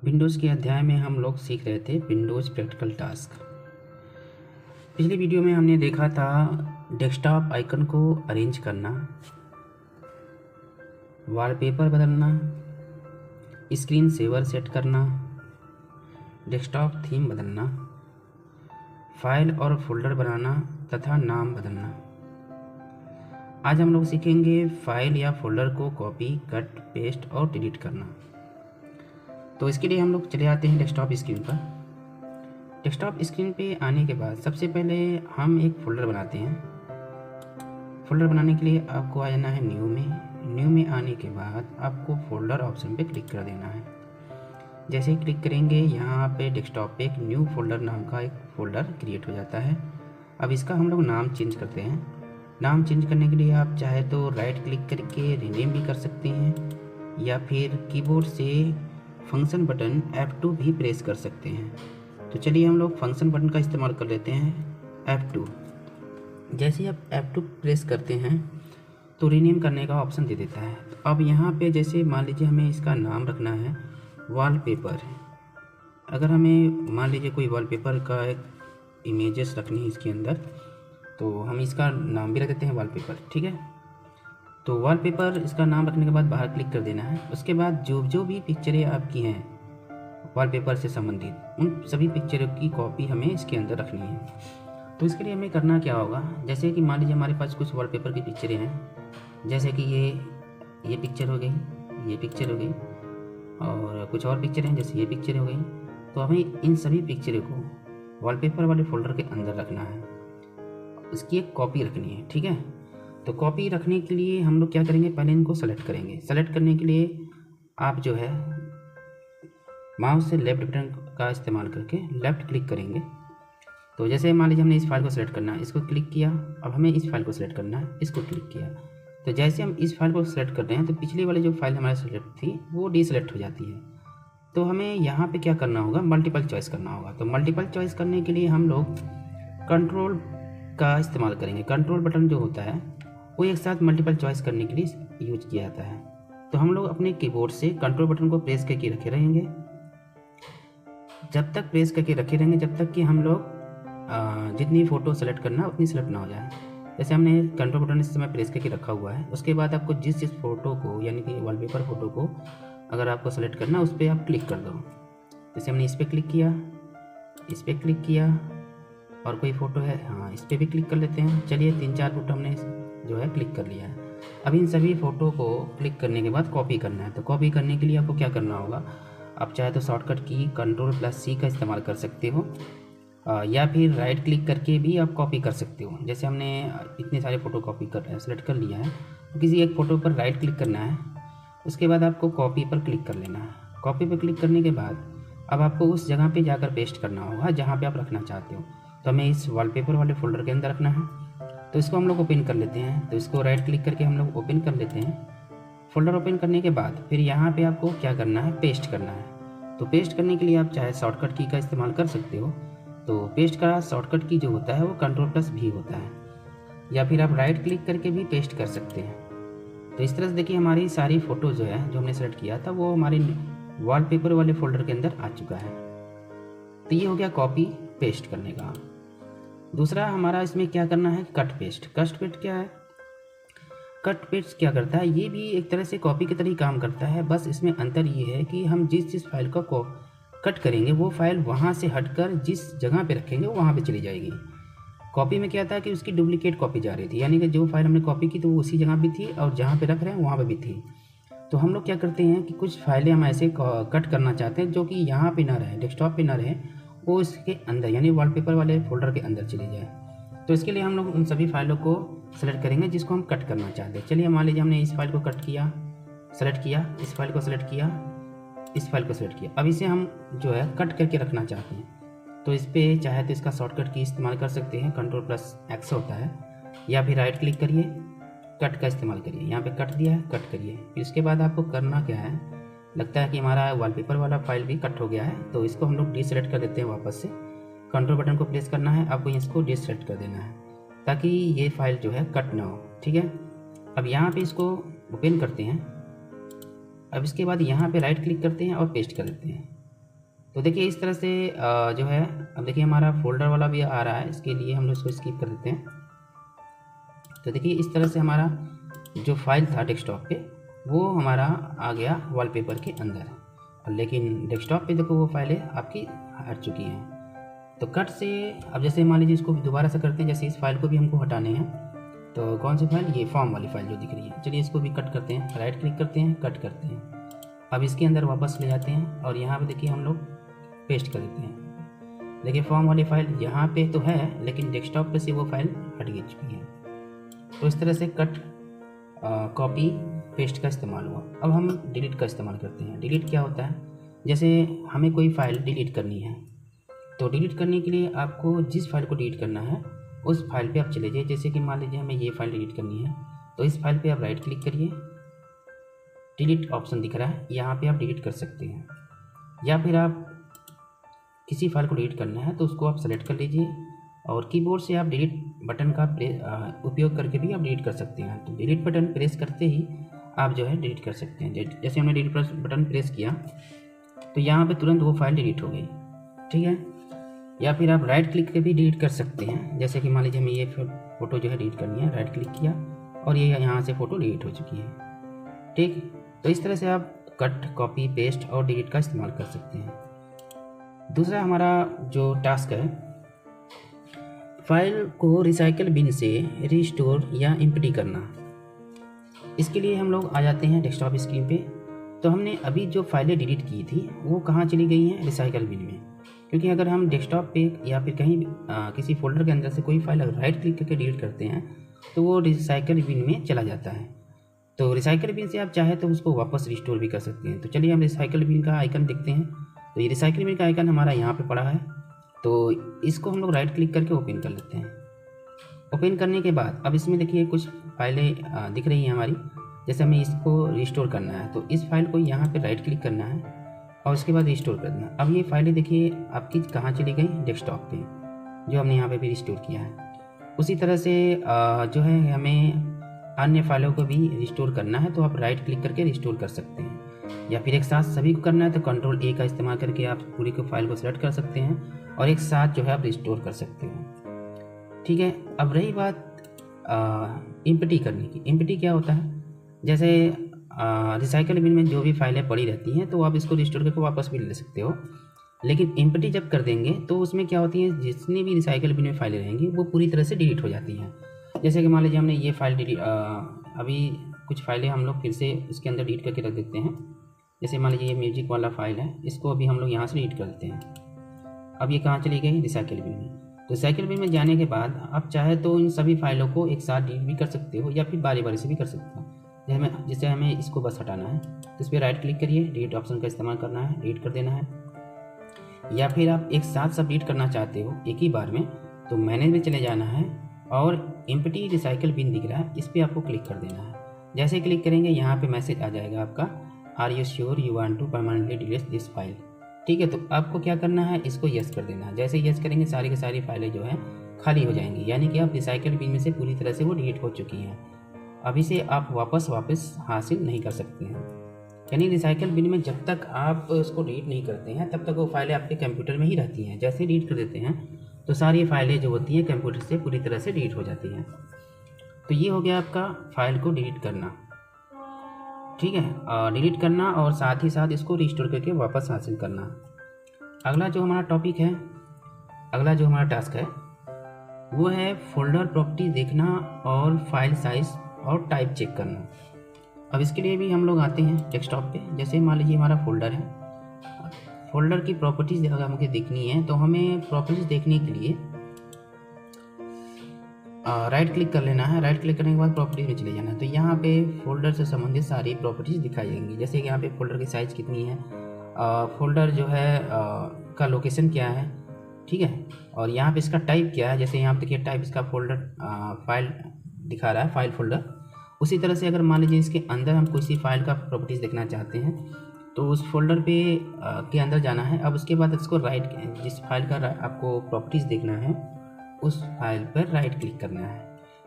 Windows के अध्याय में हम लोग सीख रहे थे विंडोज़ प्रैक्टिकल टास्क। पिछली वीडियो में हमने देखा था डेस्कटॉप आइकन को अरेंज करना, वॉलपेपर बदलना, स्क्रीन सेवर सेट करना, डेस्कटॉप थीम बदलना, फाइल और फोल्डर बनाना तथा नाम बदलना। आज हम लोग सीखेंगे फाइल या फोल्डर को कॉपी, कट, पेस्ट और डिलीट करना। तो इसके लिए हम लोग चले आते हैं डेस्कटॉप स्क्रीन पर। डेस्कटॉप स्क्रीन पे आने के बाद सबसे पहले हम एक फ़ोल्डर बनाते हैं। फ़ोल्डर बनाने के लिए आपको आ जाना है न्यू में आने के बाद आपको फ़ोल्डर ऑप्शन पे क्लिक कर देना है। जैसे ही क्लिक करेंगे यहाँ पे डेस्कटॉप पे एक न्यू फोल्डर नाम का एक फ़ोल्डर क्रिएट हो जाता है। अब इसका हम लोग नाम चेंज करते हैं। नाम चेंज करने के लिए आप चाहे तो राइट क्लिक करके रीनेम भी कर सकते हैं या फिर कीबोर्ड से फंक्शन बटन F2 भी प्रेस कर सकते हैं। तो चलिए हम लोग फंक्शन बटन का इस्तेमाल कर लेते हैं F2। जैसे ही आप F2 प्रेस करते हैं तो रीनेम करने का ऑप्शन दे देता है। तो अब यहाँ पे जैसे मान लीजिए हमें इसका नाम रखना है वॉलपेपर। अगर हमें मान लीजिए कोई वॉलपेपर का एक इमेजेस रखनी है इसके अंदर, तो हम इसका नाम भी रख देते हैं वॉलपेपर। ठीक है, तो वॉलपेपर इसका नाम रखने के बाद बाहर क्लिक कर देना है। उसके बाद जो भी पिक्चरें आपकी हैं वॉलपेपर से संबंधित, उन सभी पिक्चरों की कॉपी हमें इसके अंदर रखनी है। तो इसके लिए हमें करना क्या होगा, जैसे कि मान लीजिए हमारे पास कुछ वॉलपेपर की पिक्चरें हैं, जैसे कि ये पिक्चर हो गई, ये पिक्चर हो गई और कुछ और पिक्चर हैं जैसे ये पिक्चर हो गई। तो हमें इन सभी पिक्चरों को वॉलपेपर वाले फोल्डर के अंदर रखना है, इसकी एक कॉपी रखनी है। ठीक है, तो कॉपी रखने के लिए हम लोग क्या करेंगे, पहले इनको सेलेक्ट करेंगे। सेलेक्ट करने के लिए आप जो है माउस से लेफ्ट बटन का इस्तेमाल करके लेफ़्ट क्लिक करेंगे। तो जैसे मान लीजिए हमने इस फाइल को सेलेक्ट करना है, इसको क्लिक किया। अब हमें इस फाइल को सेलेक्ट करना है, इसको क्लिक किया। तो जैसे हम इस फाइल को सेलेक्ट करते हैं तो पिछली वाली जो फाइल हमारे सेलेक्ट थी वो डीसेलेक्ट हो जाती है। तो हमें यहाँ पे क्या करना होगा, मल्टीपल चॉइस करना होगा। तो मल्टीपल चॉइस करने के लिए हम लोग कंट्रोल का इस्तेमाल करेंगे। कंट्रोल बटन जो होता है वो एक साथ मल्टीपल चॉइस करने के लिए यूज किया जाता है। तो हम लोग अपने कीबोर्ड से कंट्रोल बटन को प्रेस करके रखे रहेंगे, जब तक प्रेस करके रखे रहेंगे जब तक कि हम लोग जितनी फ़ोटो सेलेक्ट करना उतनी सेलेक्ट ना हो जाए। जैसे हमने कंट्रोल बटन इस समय प्रेस करके रखा हुआ है, उसके बाद आपको जिस फ़ोटो को यानी कि वॉलपेपर फ़ोटो को अगर आपको सेलेक्ट करना उस पर आप क्लिक कर दो। जैसे हमने इस पर क्लिक किया, इस पर क्लिक किया और कोई फ़ोटो है, हाँ इस पर भी क्लिक कर लेते हैं। चलिए 3-4 फ़ोटो हमने जो है क्लिक कर लिया है। अब इन सभी फ़ोटो को क्लिक करने के बाद कॉपी करना है। तो कॉपी करने के लिए आपको क्या करना होगा, आप चाहे तो शॉर्टकट की Ctrl+C का इस्तेमाल कर सकते हो या फिर राइट क्लिक करके भी आप कॉपी कर सकते हो। जैसे हमने इतने सारे फ़ोटो कॉपी कर सेलेक्ट कर लिया है, तो किसी एक फ़ोटो पर राइट क्लिक करना है, उसके बाद आपको कॉपी पर क्लिक कर लेना है। कॉपी पर क्लिक करने के बाद अब आपको उस जगह पर जाकर पेस्ट करना होगा जहाँ पर आप रखना चाहते हो। तो हमें इस वॉलपेपर वाले फ़ोल्डर के अंदर रखना है, तो इसको हम लोग ओपन कर लेते हैं। तो इसको राइट क्लिक करके हम लोग ओपन कर लेते हैं। फोल्डर ओपन करने के बाद फिर यहाँ पे आपको क्या करना है, पेस्ट करना है। तो पेस्ट करने के लिए आप चाहे शॉर्टकट की का इस्तेमाल कर सकते हो। तो पेस्ट का शॉर्टकट की जो होता है वो Ctrl+V होता है, या फिर आप राइट क्लिक करके भी पेस्ट कर सकते हैं। तो इस तरह से देखिए हमारी सारी फ़ोटो जो है जो हमने सेलेक्ट किया था वो हमारे वॉलपेपर वाले फ़ोल्डर के अंदर आ चुका है। तो ये हो गया कॉपी पेस्ट करने का। दूसरा हमारा इसमें क्या करना है, कट पेस्ट। कट पेस्ट क्या है, कट पेस्ट क्या करता है, ये भी एक तरह से कॉपी की तरह ही काम करता है। बस इसमें अंतर ये है कि हम जिस फाइल को कट करेंगे वो फाइल वहाँ से हटकर जिस जगह पे रखेंगे वो वहाँ पे चली जाएगी। कॉपी में क्या था कि उसकी डुप्लीकेट कॉपी जा रही थी, यानी कि जो फाइल हमने कॉपी की तो वो उसी जगह भी थी और जहाँ पे रख रहे हैं वहाँ पे भी थी। तो हम लोग क्या करते हैं कि कुछ फाइलें हम ऐसे कट करना चाहते हैं जो कि यहाँ पे ना रहे, डेस्कटॉप पे ना रहे, वो इसके अंदर यानी वॉलपेपर वाले फोल्डर के अंदर चली जाए। तो इसके लिए हम लोग उन सभी फाइलों को सेलेक्ट करेंगे जिसको हम कट करना चाहते हैं। चलिए मान लीजिए हमने इस फाइल को कट किया, सेलेक्ट किया, इस फाइल को सेलेक्ट किया, इस फाइल को सेलेक्ट किया। अब इसे हम जो है कट करके रखना चाहते हैं। तो इस पर चाहे तो इसका शॉर्टकट की इस्तेमाल कर सकते हैं, Ctrl+X होता है, या फिर राइट क्लिक करिए, कट का इस्तेमाल करिए। यहाँ पे कट दिया है, कट करिए। फिर इसके बाद आपको करना क्या है, लगता है कि हमारा वॉलपेपर वाला फाइल भी कट हो गया है, तो इसको हम लोग डीसेलेक्ट कर देते हैं। वापस से कंट्रोल बटन को प्रेस करना है, आपको इसको डीसेलेक्ट कर देना है ताकि ये फाइल जो है कट ना हो। ठीक है, अब यहाँ पे इसको ओपन करते हैं। अब इसके बाद यहाँ पे राइट क्लिक करते हैं और पेस्ट कर देते हैं। तो देखिए इस तरह से जो है, अब देखिए हमारा फोल्डर वाला भी आ रहा है, इसके लिए हम लोग इसको स्किप कर देते हैं। तो देखिए इस तरह से हमारा जो फाइल था डेस्कटॉप पे वो हमारा आ गया वॉलपेपर के अंदर, लेकिन डेस्कटॉप पे देखो वो फाइलें आपकी हट चुकी हैं। तो कट से अब जैसे मान लीजिए इसको दोबारा से करते हैं, जैसे इस फाइल को भी हमको हटाने हैं, तो कौन सी फाइल, ये फॉर्म वाली फाइल जो दिख रही है, चलिए इसको भी कट करते हैं, राइट क्लिक करते हैं, कट करते हैं। अब इसके अंदर वापस ले जाते हैं और यहाँ पे देखिए हम लोग पेस्ट कर देते हैं। देखिए फॉर्म वाली फाइल यहाँ पे तो है, लेकिन डेस्कटॉप पे से वो फाइल हट गई चुकी है। तो इस तरह से कट, कॉपी, पेस्ट का इस्तेमाल हुआ। अब हम डिलीट का इस्तेमाल करते हैं। डिलीट क्या होता है, जैसे हमें कोई फ़ाइल डिलीट करनी है, तो डिलीट करने के लिए आपको जिस फाइल को डिलीट करना है उस फाइल पे आप चले जाइए। जैसे कि मान लीजिए हमें ये फाइल डिलीट करनी है, तो इस फाइल पे आप राइट क्लिक करिए, डिलीट ऑप्शन दिख रहा है, यहाँ पे आप डिलीट कर सकते हैं। या फिर आप किसी फाइल को डिलीट करना है तो उसको आप सेलेक्ट कर लीजिए और कीबोर्ड से आप डिलीट बटन का उपयोग करके भी आप डिलीट कर सकते हैं। तो डिलीट बटन प्रेस करते ही आप जो है डिलीट कर सकते हैं। जैसे हमने डिलीट बटन प्रेस किया तो यहाँ पे तुरंत वो फाइल डिलीट हो गई, ठीक है। या फिर आप राइट क्लिक के भी डिलीट कर सकते हैं। जैसे कि मान लीजिए हमें ये फ़ोटो जो है डिलीट करनी है, राइट क्लिक किया और ये यहाँ से फ़ोटो डिलीट हो चुकी है, ठीक। तो इस तरह से आप कट, कॉपी, पेस्ट और डिलीट का इस्तेमाल कर सकते हैं। दूसरा हमारा जो टास्क है, फाइल को रिसाइकल बिन से रिस्टोर या एम्प्टी करना। इसके लिए हम लोग आ जाते हैं डेस्कटॉप स्क्रीन पे। तो हमने अभी जो फाइलें डिलीट की थी वो कहाँ चली गई हैं, रिसाइकल बिन में। क्योंकि अगर हम डेस्कटॉप पे या फिर कहीं किसी फोल्डर के अंदर से कोई फाइल अगर राइट क्लिक करके डिलीट करते हैं तो वो रिसाइकल बिन में चला जाता है। तो रिसाइकल बिन से आप चाहे तो उसको वापस रिस्टोर भी कर सकते हैं। तो चलिए हम रिसाइकल बिन का आइकन देखते हैं। तो ये रिसाइकल बिन का आइकन हमारा यहाँ पे पड़ा है, तो इसको हम लोग राइट क्लिक करके ओपन कर लेते हैं। ओपन करने के बाद अब इसमें देखिए कुछ फाइलें दिख रही हैं हमारी। जैसे हमें इसको रिस्टोर करना है तो इस फाइल को यहाँ पे राइट क्लिक करना है और उसके बाद रिस्टोर करना। अब ये फाइलें देखिए आपकी कहाँ चली गई, डेस्कटॉप पे, जो हमने यहाँ पे भी रिस्टोर किया है। उसी तरह से जो है हमें अन्य फाइलों को भी रिस्टोर करना है तो आप राइट क्लिक करके रिस्टोर कर सकते हैं। या फिर एक साथ सभी को करना है तो कंट्रोल ए का इस्तेमाल करके आप पूरी को फाइल को सेलेक्ट कर सकते हैं और एक साथ जो है आप रिस्टोर कर सकते हैं, ठीक है। अब रही बात एम्प्टी करने की। एम्प्टी क्या होता है, जैसे रिसाइकल बिन में जो भी फाइलें पड़ी रहती हैं तो आप इसको रिस्टोर करके वापस भी ले सकते हो, लेकिन एम्प्टी जब कर देंगे तो उसमें क्या होती है, जितनी भी रिसाइकल बिन में फाइलें रहेंगी वो पूरी तरह से डिलीट हो जाती हैं। जैसे कि मान लीजिए हमने ये फाइल डिलीट, अभी कुछ फाइलें हम लोग फिर से उसके अंदर डिलीट करके रख देते हैं। जैसे मान लीजिए ये म्यूजिक वाला फाइल है, इसको अभी हम लोग यहाँ से डिलीट कर देते हैं। अब ये कहाँ चली गई, रिसाइकल बिन में। तो रिसाइकल बिन में जाने के बाद आप चाहे तो इन सभी फाइलों को एक साथ डिलीट भी कर सकते हो या फिर बारी बारी से भी कर सकते हो। जैसे हमें इसको बस हटाना है तो इस पर राइट क्लिक करिए, डिलीट ऑप्शन का इस्तेमाल करना है, डिलीट कर देना है। या फिर आप एक साथ सब डिलीट करना चाहते हो एक ही बार में तो मैनेज में चले जाना है और एम्प्टी रिसाइकल बिन दिख रहा है, इस पर आपको क्लिक कर देना है। जैसे क्लिक करेंगे यहाँ पे मैसेज आ जाएगा आपका, are you sure you want to permanently delete this file, ठीक है। तो आपको क्या करना है, इसको यस कर देना है। जैसे यस करेंगे सारी की सारी फाइलें जो है खाली हो जाएंगी, यानी कि आप रिसाइकल बिन में से पूरी तरह से वो डिलीट हो चुकी हैं। अब इसे आप वापस हासिल नहीं कर सकते हैं। यानी रिसाइकल बिन में जब तक आप उसको डिलीट नहीं करते हैं तब तक वो फाइलें आपके कंप्यूटर में ही रहती हैं। जैसे डिलीट कर देते हैं तो सारी फाइलें जो होती हैं कंप्यूटर से पूरी तरह से डिलीट हो जाती हैं। तो ये हो गया आपका फाइल को डिलीट करना, ठीक है, डिलीट करना और साथ ही साथ इसको रिस्टोर करके वापस हासिल करना। अगला जो हमारा टॉपिक है, अगला जो हमारा टास्क है वो है फोल्डर प्रॉपर्टी देखना और फाइल साइज और टाइप चेक करना। अब इसके लिए भी हम लोग आते हैं डेस्कटॉप पे। जैसे मान लीजिए हमारा फोल्डर है, फोल्डर की प्रॉपर्टीज़ अगर हमें देखनी है तो हमें प्रॉपर्टीज़ देखने के लिए राइट क्लिक कर लेना है। राइट क्लिक करने के बाद प्रॉपर्टीज में चले जाना है। तो यहाँ पे फोल्डर से संबंधित सारी प्रॉपर्टीज़ दिखाई जाएंगी। जैसे कि यहाँ पे फोल्डर की साइज़ कितनी है, फोल्डर जो है का लोकेशन क्या है, ठीक है, और यहाँ पे इसका टाइप क्या है। जैसे यहाँ पे देखिए टाइप इसका फोल्डर फाइल दिखा रहा है, फाइल फोल्डर। उसी तरह से अगर मान लीजिए इसके अंदर हम किसी फाइल का प्रॉपर्टीज़ देखना चाहते हैं तो उस फोल्डर पे के अंदर जाना है। अब उसके बाद इसको राइट, जिस फाइल का आपको प्रॉपर्टीज़ देखना है उस फाइल पर राइट क्लिक करना है।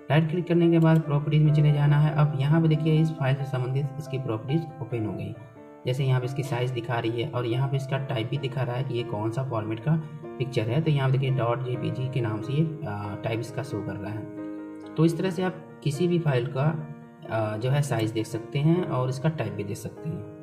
राइट क्लिक करने के बाद प्रॉपर्टीज़ में चले जाना है। अब यहाँ पे देखिए इस फाइल से संबंधित इसकी प्रॉपर्टीज़ ओपन हो गई। जैसे यहाँ पे इसकी साइज़ दिखा रही है और यहाँ पे इसका टाइप भी दिखा रहा है कि ये कौन सा फॉर्मेट का पिक्चर है। तो यहाँ पे देखिए .jpg के नाम से ये टाइप इसका शो कर रहा है। तो इस तरह से आप किसी भी फाइल का जो है साइज़ देख सकते हैं और इसका टाइप भी देख सकते हैं।